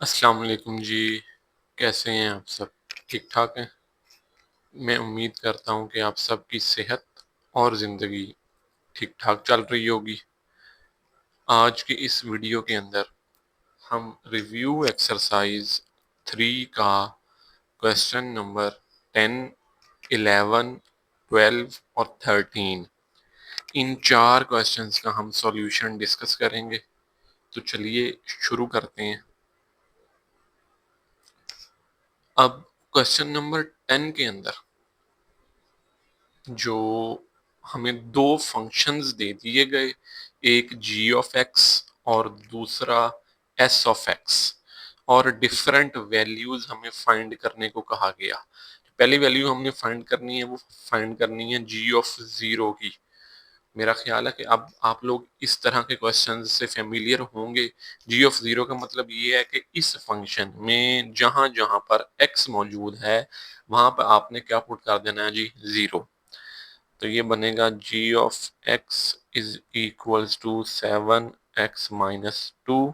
अस्सलाम वालेकुम जी। कैसे हैं आप सब? ठीक ठाक हैं? मैं उम्मीद करता हूँ कि आप सबकी सेहत और ज़िंदगी ठीक ठाक चल रही होगी। आज की इस वीडियो के अंदर हम रिव्यू एक्सरसाइज 3 का क्वेश्चन नंबर 10, 11, 12 और 13 इन 4 क्वेश्चंस का हम सॉल्यूशन डिस्कस करेंगे। तो चलिए शुरू करते हैं। अब क्वेश्चन नंबर 10 के अंदर जो हमें दो फंक्शंस दे दिए गए, एक जी ऑफ एक्स और दूसरा एस ऑफ एक्स, और डिफरेंट वैल्यूज हमें फाइंड करने को कहा गया। पहली वैल्यू हमने फाइंड करनी है, वो फाइंड करनी है जी ऑफ जीरो की। मेरा ख्याल है कि अब आप लोग इस तरह के क्वेश्चन से फेमिलियर होंगे। जी ऑफ जीरो का मतलब ये है कि इस फंक्शन में जहां जहां पर एक्स मौजूद है वहां पर आपने क्या पुट कर देना है जी, जीरो। तो ये बनेगा G of x is equals to 7x-2।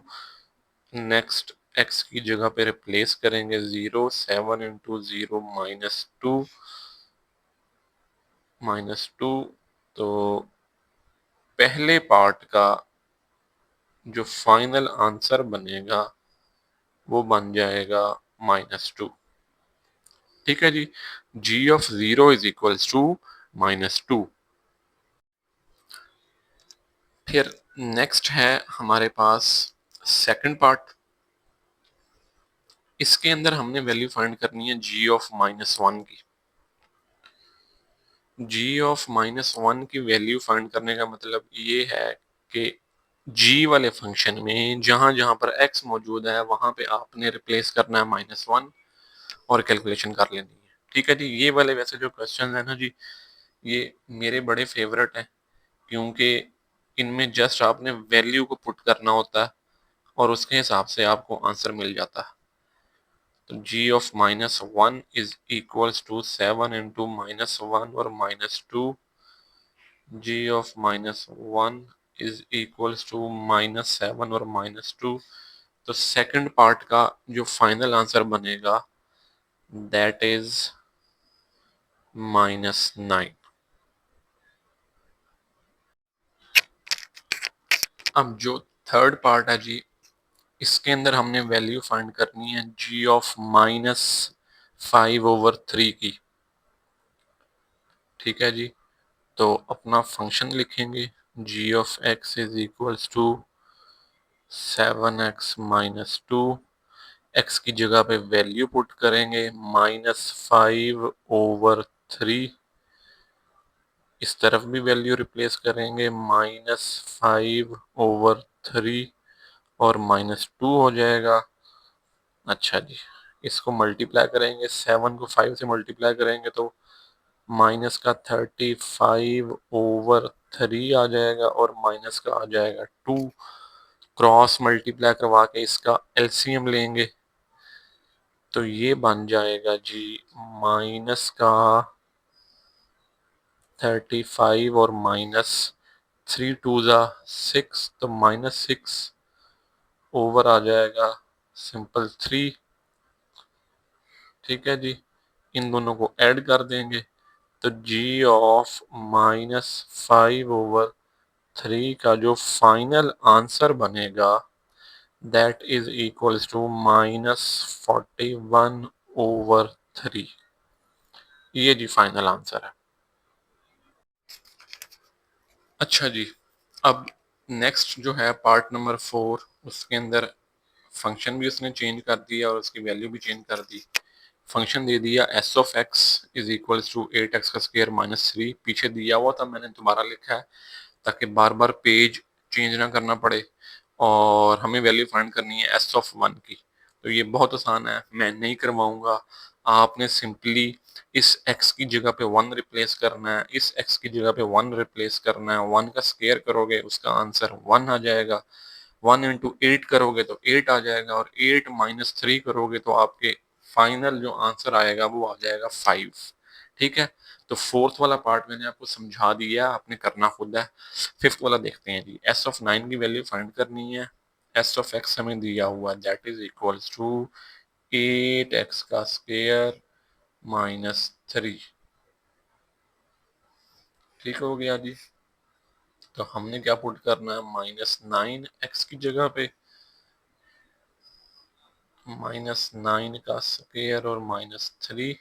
Next X की जगह पे रिप्लेस करेंगे जीरो, 7 × 0 -2 तो पहले पार्ट का जो फाइनल आंसर बनेगा वो बन जाएगा -2। ठीक है जी। G of zero is equals to -2। फिर नेक्स्ट है हमारे पास सेकंड पार्ट। इसके अंदर हमने वैल्यू फाइंड करनी है जी ऑफ -1 की। जी ऑफ -1 की वैल्यू फाइंड करने का मतलब ये है कि जी वाले फंक्शन में जहां जहां पर एक्स मौजूद है वहां पे आपने रिप्लेस करना है -1 और कैलकुलेशन कर लेनी है। ठीक है जी। ये वाले वैसे जो क्वेश्चन है ना जी, ये मेरे बड़े फेवरेट हैं, क्योंकि इनमें जस्ट आपने वैल्यू को पुट करना होता है और उसके हिसाब से आपको आंसर मिल जाता है। तो g of -1 is equals to 7 × -1 और -2। g of -1 is equals to -7 और -2। तो सेकंड पार्ट का जो फाइनल आंसर बनेगा दैट इज -9। अब जो थर्ड पार्ट है जी, इसके अंदर हमने वैल्यू फाइंड करनी है g ऑफ -5/3 की। ठीक है जी। तो अपना फंक्शन लिखेंगे, G of x is equals to 7x-2। X की जगह पे वैल्यू पुट करेंगे -5/3। इस तरफ भी वैल्यू रिप्लेस करेंगे -5/3 और -2 हो जाएगा। अच्छा जी। इसको मल्टीप्लाई करेंगे, 7 को 5 से मल्टीप्लाई करेंगे तो माइनस का 35/3 आ जाएगा और माइनस का आ जाएगा 2। क्रॉस मल्टीप्लाई करवा के इसका एलसीएम लेंगे तो ये बन जाएगा जी माइनस का 35 और -3 × 2 = 6, तो -6 ओवर आ जाएगा सिंपल 3। ठीक है जी। इन दोनों को ऐड कर देंगे तो g ऑफ -5/3 का जो फाइनल आंसर बनेगा दैट इज इक्वल्स टू -41/3। ये जी फाइनल आंसर है। अच्छा जी। अब नेक्स्ट जो है पार्ट नंबर 4, उसके अंदर फंक्शन भी उसने चेंज कर दिया और उसकी वैल्यू भी चेंज कर दी। फंक्शन दे दिया S of x is equals to 8x² -3। पीछे दिया हुआ था, मैंने दोबारा लिखा है ताकि बार बार पेज चेंज ना करना पड़े। और हमें वैल्यू फाइंड करनी है एस ऑफ 1 की। तो ये बहुत आसान है, मैं नहीं करवाऊंगा। आपने सिंपली इस x की जगह पे 1 रिप्लेस करना है, इस x की जगह पे 1 रिप्लेस करना है। 1 का स्क्वायर करोगे उसका आंसर 1 आ जाएगा। 1 × 8 करोगे तो 8 आ जाएगा और 8 - 3 करोगे तो आपके फाइनल जो आंसर आएगा वो आ जाएगा 5। ठीक है। तो फोर्थ वाला पार्ट मैंने आपको समझा दिया, आपने करना खुद है। फिफ्थ वाला देखते हैं जी। एस ऑफ 9 की वैल्यू फाइंड करनी है। एस ऑफ एक्स हमें दिया हुआ that is equals to 8x का स्क्वायर -3। ठीक हो गया जी। तो हमने क्या पुट करना है, -9x की जगह पे -9 का स्क्वायर और -3,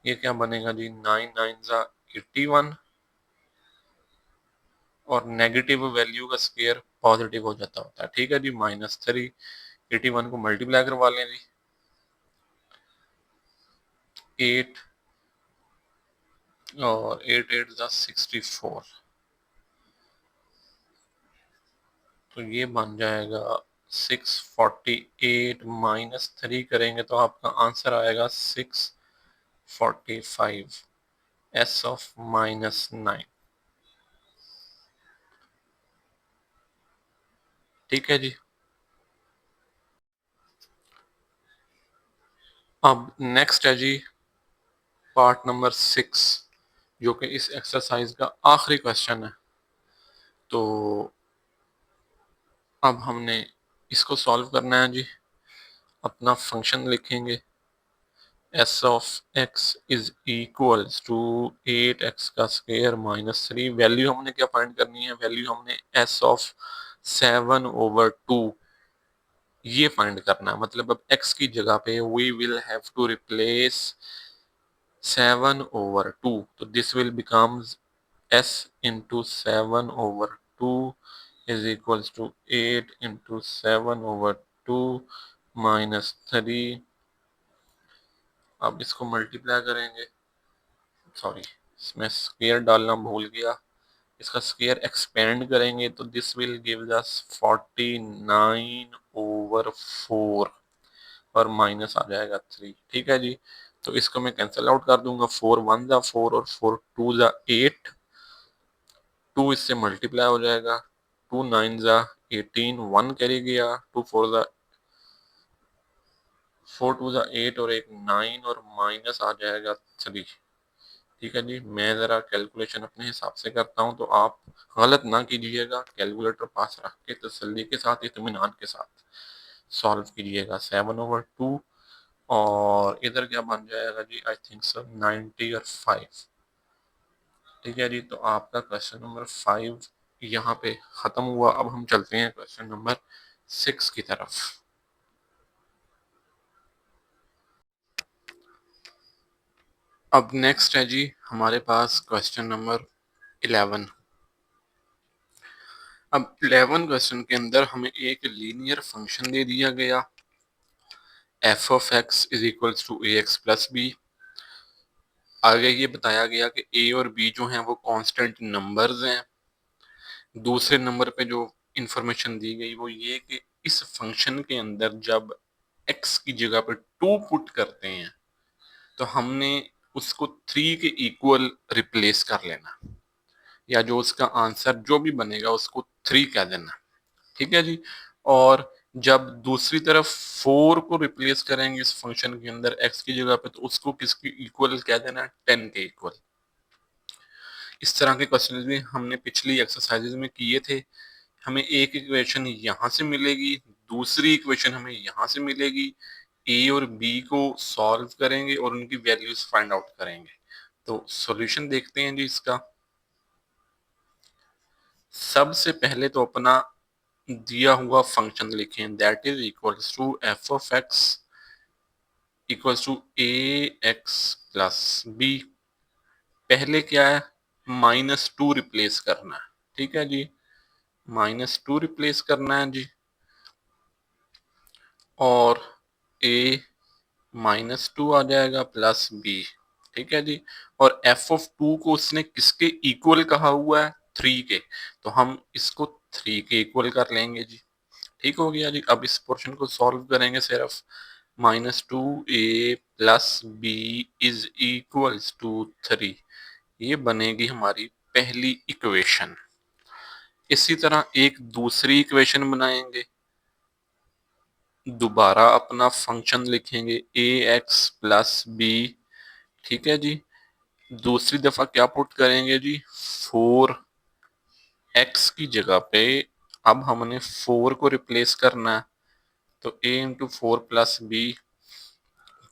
ये क्या बनेगा जी, 9 9 जा 81, और नेगेटिव वैल्यू का स्क्वायर पॉजिटिव हो जाता होता है। ठीक है जी, -3 81 को मल्टीप्लाई करवा लें जी, 8 और 8 8 जा 64, तो ये बन जाएगा 648 -3 करेंगे तो आपका आंसर आएगा 645 एस ऑफ -9। ठीक है जी। अब नेक्स्ट है जी पार्ट नंबर 6, जो कि इस एक्सरसाइज का आखिरी क्वेश्चन है। तो अब हमने इसको सॉल्व करना है जी। अपना फंक्शन लिखेंगे, S of x is equals to 8x का स्क्वायर -3। वैल्यू हमने क्या फाइंड करनी है, वैल्यू हमने एस ऑफ 7/2 ये फाइंड करना है। मतलब अब x की जगह पे we will have to replace 7/2, तो this will becomes s into 7/2 is equals to 8 into 7/2 -3। अब इसको मल्टीप्लाई करेंगे, सॉरी इसमें स्क्वायर डालना भूल गया, इसका स्क्वायर एक्सपेंड करेंगे तो दिस विल गिव अस 49/4 और माइनस आ जाएगा 3। ठीक है जी। तो इसको मैं कैंसिल आउट कर दूंगा, 4 1 जा 4 और 4 2 जा 8, 2 इससे मल्टीप्लाई हो जाएगा, 2 9 जा 18, 1 कैरी गया, 2 4 जा 4 2 जा 8 और एक 9 और माइनस आ जाएगा 3। ठीक है जी। मैं ज़रा कैलकुलेशन अपने हिसाब से करता हूँ, तो आप गलत ना कीजिएगा, कैलकुलेटर पास रख के तसल्ली के साथ, इत्मीनान के साथ सॉल्व कीजिएगा। 7/2 और इधर क्या बन जाएगा जी, आई थिंक सो 90 और 5। ठीक है जी। तो आपका क्वेश्चन नंबर 5 यहाँ पे खत्म हुआ। अब हम चलते हैं क्वेश्चन नंबर 6 की तरफ। अब नेक्स्ट है जी हमारे पास क्वेश्चन नंबर 11। अब 11 क्वेश्चन के अंदर हमें एक लीनियर फंक्शन दे दिया गया, f of x is equals to a x plus b. आगे ये बताया गया कि ए और बी जो हैं वो कांस्टेंट नंबर्स हैं। दूसरे नंबर पे जो इंफॉर्मेशन दी गई वो ये कि इस फंक्शन के अंदर जब x की जगह पे 2 पुट करते हैं तो हमने उसको 3 के इक्वल रिप्लेस कर लेना, या जो उसका आंसर जो भी बनेगा उसको 3 कह देना। ठीक है जी। और जब दूसरी तरफ 4 को रिप्लेस करेंगे इस फंक्शन के अंदर x की जगह पे, तो उसको किसकी इक्वल कह देना, 10 के इक्वल। इस तरह के क्वेश्चन भी हमने पिछली एक्सरसाइजेज में किए थे। हमें एक इक्वेशन यहाँ से मिलेगी, दूसरी इक्वेशन हमें यहाँ से मिलेगी, ए और बी को सॉल्व करेंगे और उनकी वैल्यूज फाइंड आउट करेंगे। तो सॉल्यूशन देखते हैं जी इसका। सबसे पहले तो अपना दिया हुआ फंक्शन लिखें, that is equals to f of x equals to a x plus b. पहले क्या है, -2 रिप्लेस करना है। ठीक है जी, -2 रिप्लेस करना है जी, और a -2 आ जाएगा प्लस b। ठीक है जी। और f ऑफ 2 को उसने किसके इक्वल कहा हुआ है, 3 के, तो हम इसको 3 के इक्वल कर लेंगे जी। ठीक हो गया जी। अब इस पोर्शन को सॉल्व करेंगे सिर्फ, -2a plus b is equals to 3, ये बनेगी हमारी पहली इक्वेशन। इसी तरह एक दूसरी इक्वेशन बनाएंगे, दोबारा अपना फंक्शन लिखेंगे ए एक्स प्लस बी। ठीक है जी। दूसरी दफा क्या पुट करेंगे जी, 4x की जगह पे अब हमने 4 को रिप्लेस करना है, तो a इंटू 4 + b,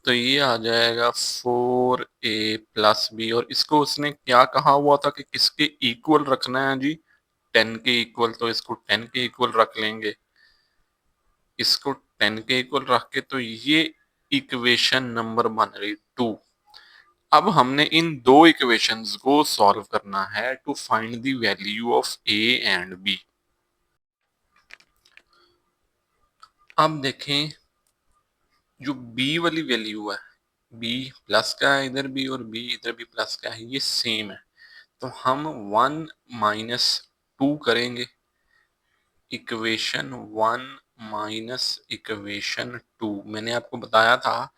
तो ये आ जाएगा 4a + b। और इसको उसने क्या कहा हुआ था कि किसके इक्वल रखना है जी, 10 के इक्वल, तो इसको 10 के इक्वल रख लेंगे। इसको 10 के इक्वल रख के तो ये इक्वेशन नंबर बन रही 2। अब हमने इन दो इक्वेशंस को सॉल्व करना है to find the value of a and b। अब देखें जो b वाली वैल्यू है, b प्लस का है इधर भी और b इधर भी प्लस का है, ये सेम है, तो हम 1 माइनस 2 करेंगे, इक्वेशन 1 माइनस इक्वेशन 2। मैंने आपको बताया था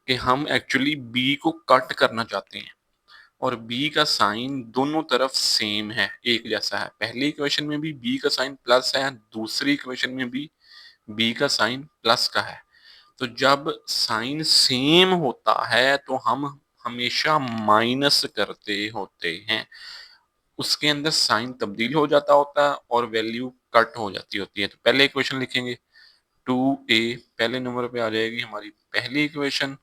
कि हम एक्चुअली b को कट करना चाहते हैं और b का साइन दोनों तरफ सेम है, एक जैसा है। पहली इक्वेशन में भी b का साइन प्लस है, दूसरी इक्वेशन में भी b का साइन प्लस का है। तो जब साइन सेम होता है तो हम हमेशा माइनस करते होते हैं, उसके अंदर साइन तब्दील हो जाता होता है और वैल्यू कट हो जाती होती है। तो पहले इक्वेशन लिखेंगे 2a, पहले नंबर पे आ जाएगी हमारी पहली इक्वेशन,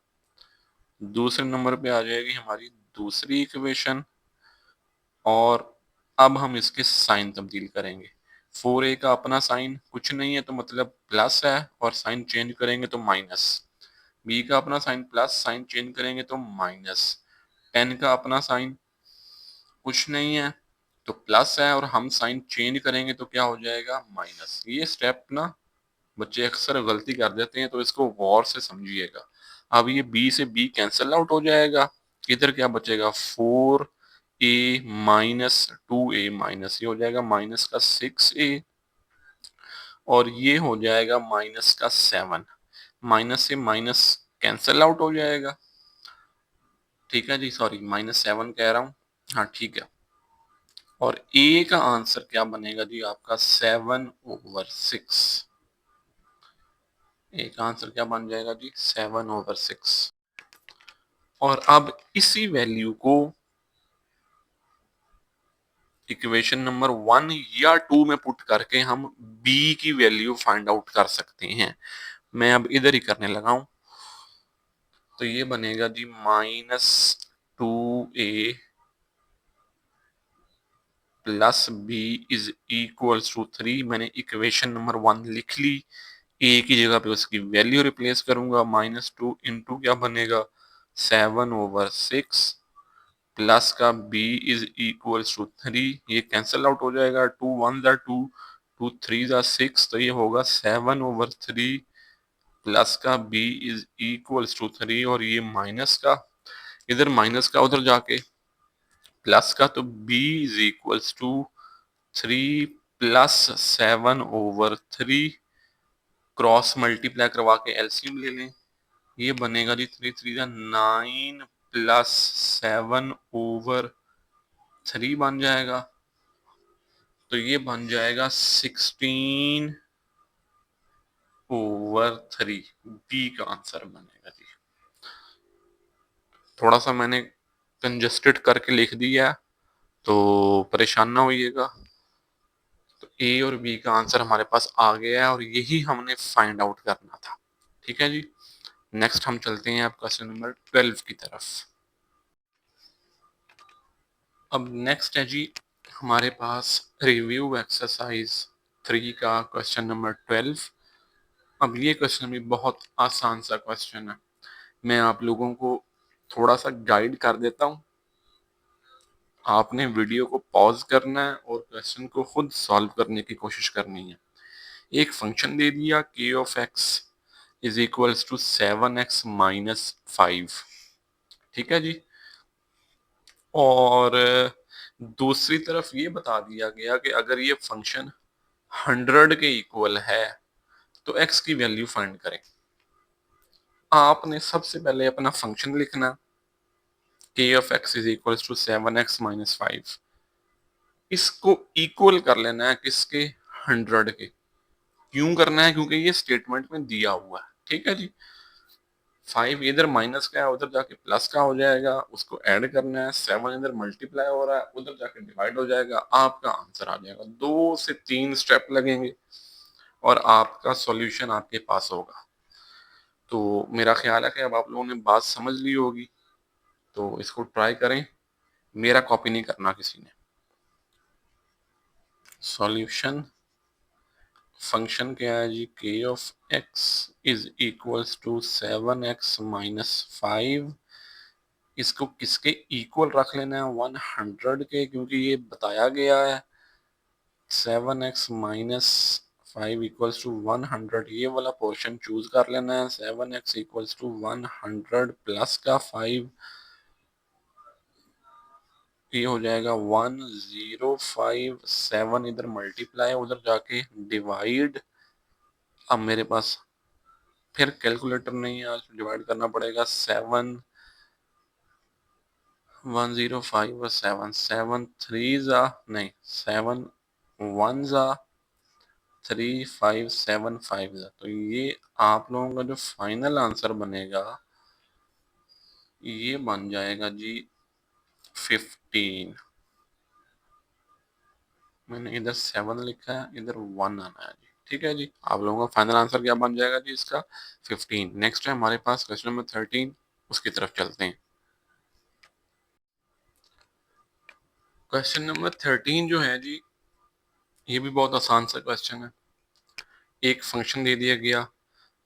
दूसरे नंबर पे आ जाएगी हमारी दूसरी इक्वेशन, और अब हम इसके साइन तब्दील करेंगे। 4a का अपना साइन कुछ नहीं है तो मतलब प्लस है, और साइन चेंज करेंगे तो माइनस। b का अपना साइन प्लस, साइन चेंज करेंगे तो माइनस। 10 का अपना साइन कुछ नहीं है तो प्लस है, और हम साइन चेंज करेंगे तो क्या हो जाएगा, माइनस। ये स्टेप ना बच्चे अक्सर गलती कर देते हैं, तो इसको गौर से समझिएगा। अब ये b से b कैंसल आउट हो जाएगा, इधर क्या बचेगा, 4a माइनस 2a माइनस, ये हो जाएगा माइनस का 6a, और ये हो जाएगा माइनस का 7। माइनस से माइनस कैंसल आउट हो जाएगा, ठीक है जी, सॉरी -7 कह रहा हूँ, हाँ ठीक है। और a का आंसर क्या बनेगा जी आपका 7/6। a का आंसर क्या बन जाएगा जी 7/6। और अब इसी वैल्यू को इक्वेशन नंबर 1 या 2 में पुट करके हम b की वैल्यू फाइंड आउट कर सकते हैं। मैं अब इधर ही करने लगा हूं, तो ये बनेगा जी -2a plus b is equals to 3। मैंने इक्वेशन नंबर 1 लिख ली, a की जगह पे उसकी वैल्यू रिप्लेस करूंगा, -2 इंटू क्या बनेगा 7/6 प्लस का b इज इक्वल्स टू 3। ये कैंसल आउट हो जाएगा, 2 1 ज़ा 2, 2 3 ज़ा 6, तो ये होगा 7/3 प्लस का b इज इक्वल्स टू 3, और ये माइनस का, इधर माइनस का उधर जाके प्लस का, तो b is equals to 3 plus 7/3, cross multiply करवा के एलसीएम ले लें, ये बनेगा जी 3 3 ज़ा 9 प्लस 7/3 बन जाएगा, तो ये बन जाएगा 16/3। बी का आंसर बनेगा जी। थोड़ा सा मैंने कंजस्टेड करके लिख दिया, तो परेशान ना होइएगा। तो ए और बी का आंसर हमारे पास आ गया है, और यही हमने फाइंड आउट करना था। ठीक है जी, नेक्स्ट हम चलते हैं आप क्वेश्चन नंबर 12 की तरफ। अब नेक्स्ट है जी हमारे पास रिव्यू एक्सरसाइज 3 का क्वेश्चन नंबर 12। अब ये क्वेश्चन भी बहुत आसान सा क्वेश्चन है, मैं आप लोगों को थोड़ा सा गाइड कर देता हूँ। आपने वीडियो को पॉज करना है और क्वेश्चन को खुद सॉल्व करने की कोशिश करनी है। एक फंक्शन दे दिया k of x is equals to 7x minus 5, ठीक है जी। और दूसरी तरफ ये बता दिया गया कि अगर ये फंक्शन 100 के इक्वल है तो x की वैल्यू फाइंड करें। आपने सबसे पहले अपना फंक्शन लिखना, k of x is equals to 7x minus 5, इसको इक्वल कर लेना है किसके, 100 के। क्यों करना है, क्योंकि ये स्टेटमेंट में दिया हुआ है, ठीक है जी। 5 इधर माइनस का है, उधर जाके प्लस का हो जाएगा, उसको ऐड करना है। 7 इधर मल्टीप्लाई हो रहा है, उधर जाके डिवाइड हो जाएगा, आपका आंसर आ जाएगा। 2 से 3 स्टेप लगेंगे और आपका सॉल्यूशन आपके पास होगा। तो मेरा ख्याल है कि अब आप लोगों ने बात समझ ली होगी, तो इसको ट्राई करें, मेरा कॉपी नहीं करना किसी ने। सॉल्यूशन फंक्शन क्या है जी, k of x is equals to 7x minus 5। इसको किसके इक्वल रख लेना है, 100 के, क्योंकि ये बताया गया है 7x माइनस 5 इक्वल्स टू 100। ये वाला पोर्शन चूज कर लेना है। 7x इक्वल्स टू 100 प्लस का 5, ये हो जाएगा 1057। 7 इधर मल्टीप्लाई, उधर जाके डिवाइड। अब मेरे पास फिर कैलकुलेटर नहीं है, आज डिवाइड करना पड़ेगा। 7 1057 और 7 7 3 जा नहीं, 7 1 जा 3575 जा। तो ये आप लोगों का जो फाइनल आंसर बनेगा ये बन जाएगा जी 15। मैंने इधर 7 लिखा है, इधर 1 आना है जी। ठीक है जी, आप लोगों का फाइनल आंसर क्या बन जाएगा जी, इसका 15। नेक्स्ट है हमारे पास क्वेश्चन नंबर 13, उसकी तरफ चलते हैं। क्वेश्चन नंबर 13 जो है जी, ये भी बहुत आसान सा क्वेश्चन है। एक फंक्शन दे दिया गया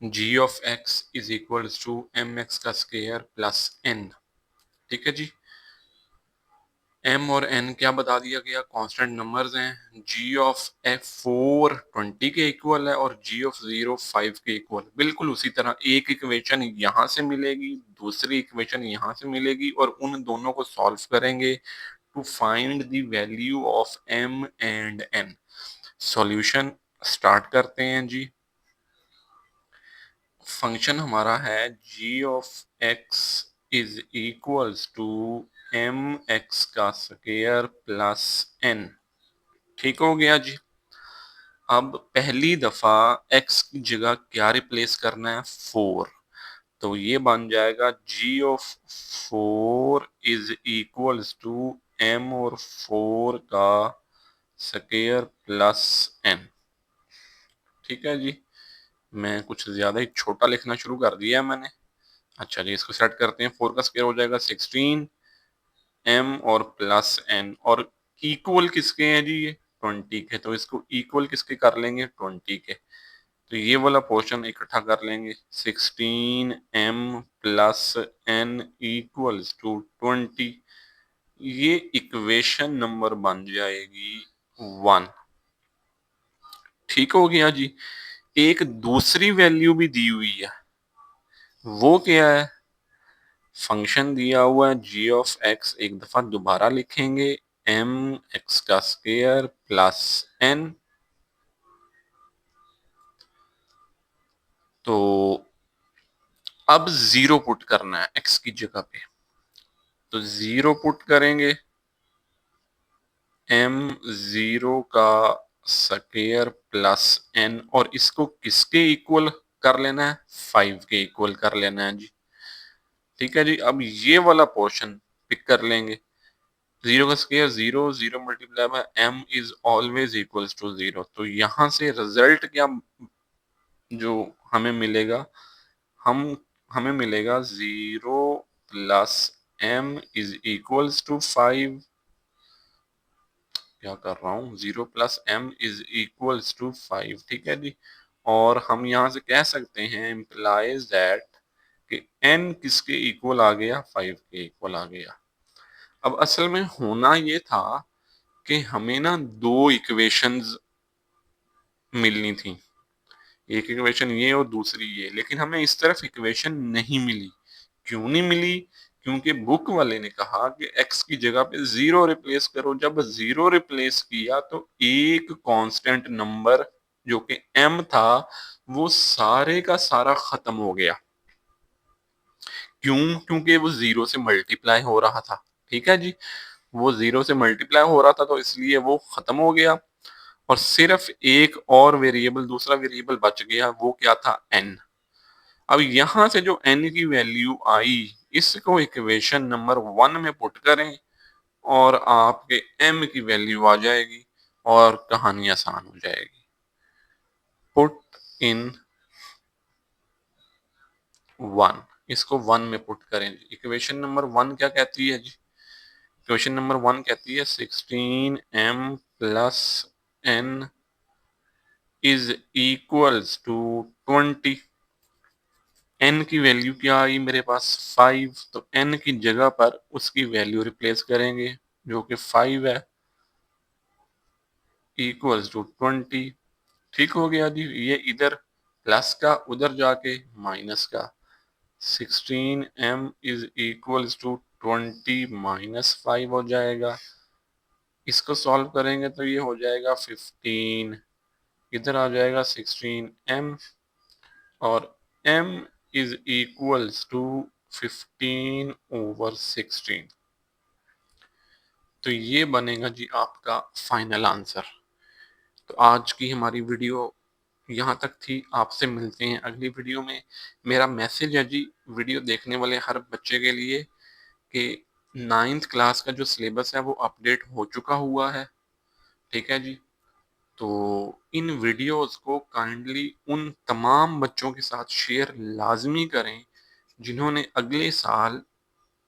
g of x is equal to m x का स्क्वायर प्लस n। ठीक है जी, m और n क्या बता दिया गया, कांस्टेंट नंबर्स हैं। g ऑफ f4 20 के इक्वल है और g ऑफ 0 5 के इक्वल। बिल्कुल उसी तरह एक इक्वेशन यहाँ से मिलेगी, दूसरी इक्वेशन यहाँ से मिलेगी, और उन दोनों को सॉल्व करेंगे to find the value of m and n। Solution start करते हैं जी। फंक्शन हमारा है g of x is equals to m x का स्क्वायर प्लस n। ठीक हो गया जी। अब पहली दफा x की जगह क्या रिप्लेस करना है, 4। तो ये बन जाएगा g of 4 is equals to m और 4 का स्क्वायर प्लस n। ठीक है जी, मैं कुछ ज्यादा ही छोटा लिखना शुरू कर दिया है मैंने। अच्छा जी, इसको सेट करते हैं। 4 का स्क्वायर हो जाएगा 16 m और प्लस n, और इक्वल किसके हैं जी, ये 20 के। तो इसको इक्वल किसके कर लेंगे, 20 के। तो ये वाला पोर्शन इकट्ठा कर लेंगे। 16m plus n equals to 20। ये इक्वेशन नंबर बन जाएगी 1। ठीक हो गया जी। एक दूसरी वैल्यू भी दी हुई है, वो क्या है, फंक्शन दिया हुआ है g ऑफ x, एक दफा दोबारा लिखेंगे एम एक्स का स्क्वायर प्लस n। तो अब 0 पुट करना है x की जगह पे, तो 0 पुट करेंगे, m0 का स्क्वायर प्लस n, और इसको किसके इक्वल कर लेना है, 5 के इक्वल कर लेना है जी। ठीक है जी, अब ये वाला पोर्शन पिक कर लेंगे। 0 का square 0, 0 multiply by m is always equals to 0। तो यहां से रिजल्ट क्या जो हमें मिलेगा, हम हमें मिलेगा 0 plus m is equals to 5। क्या कर रहा हूँ, 0 plus m is equals to 5। ठीक है जी, और हम यहां से कह सकते हैं इम्प्लाइज दैट कि n किसके इक्वल आ गया, 5 के इक्वल आ गया। अब असल में होना ये था कि हमें ना दो इक्वेशंस मिलनी थी, एक इक्वेशन ये और दूसरी ये, लेकिन हमें इस तरफ इक्वेशन नहीं मिली। क्यों नहीं मिली, क्योंकि बुक वाले ने कहा कि x की जगह पे 0 रिप्लेस करो। जब 0 रिप्लेस किया तो एक कांस्टेंट नंबर जो कि m था वो सारे का सारा खत्म हो गया। क्यों, क्योंकि वो 0 से मल्टीप्लाई हो रहा था। ठीक है जी, वो 0 से मल्टीप्लाई हो रहा था तो इसलिए वो खत्म हो गया, और सिर्फ एक और वेरिएबल, दूसरा वेरिएबल बच गया, वो क्या था, n। अब यहाँ से जो n की वैल्यू आई इसको इक्वेशन नंबर 1 में पुट करें और आपके m की वैल्यू आ जाएगी और कहानी आसान हो जाएगी। पुट इन 1, इसको 1 में पुट करें। इक्वेशन नंबर 1 क्या कहती है जी? इक्वेशन नंबर 1 कहती है 16m plus n is equals to 20। n की वैल्यू क्या आई मेरे पास 5, तो n की जगह पर उसकी वैल्यू रिप्लेस करेंगे जो कि 5 है, इक्वल्स टू 20। ठीक हो गया जी, ये इधर प्लस का उधर जाके माइनस का, 16m is equals to 20 minus 5 हो जाएगा। इसको सॉल्व करेंगे तो ये हो जाएगा 15, इधर आ जाएगा 16m और m इज इक्वल्स टू 15/16। तो ये बनेगा जी आपका फाइनल आंसर। तो आज की हमारी वीडियो यहाँ तक थी। आपसे मिलते हैं अगली वीडियो में। मेरा मैसेज है जी वीडियो देखने वाले हर बच्चे के लिए कि 9th क्लास का जो सिलेबस है वो अपडेट हो चुका हुआ है। ठीक है जी, तो इन वीडियोस को काइंडली उन तमाम बच्चों के साथ शेयर लाजमी करें जिन्होंने अगले साल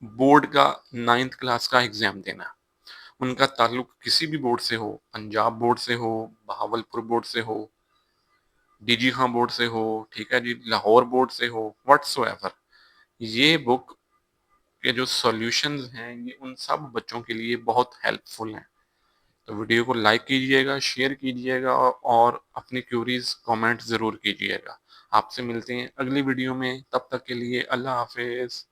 बोर्ड का 9th क्लास का एग्जाम देना है। उनका ताल्लुक किसी भी बोर्ड से हो, पंजाब बोर्ड से हो, बहावलपुर बोर्ड से हो, डीजी खां बोर्ड से हो, ठीक है जी, लाहौर बोर्ड से हो, व्हाट्सोएवर, ये बुक के जो सॉल्यूशंस हैं ये उन सब बच्चों के लिए बहुत हेल्पफुल हैं। तो वीडियो को लाइक कीजिएगा, शेयर कीजिएगा और अपनी क्यूरीज कमेंट ज़रूर कीजिएगा। आपसे मिलते हैं अगली वीडियो में, तब तक के लिए अल्लाह हाफिज़।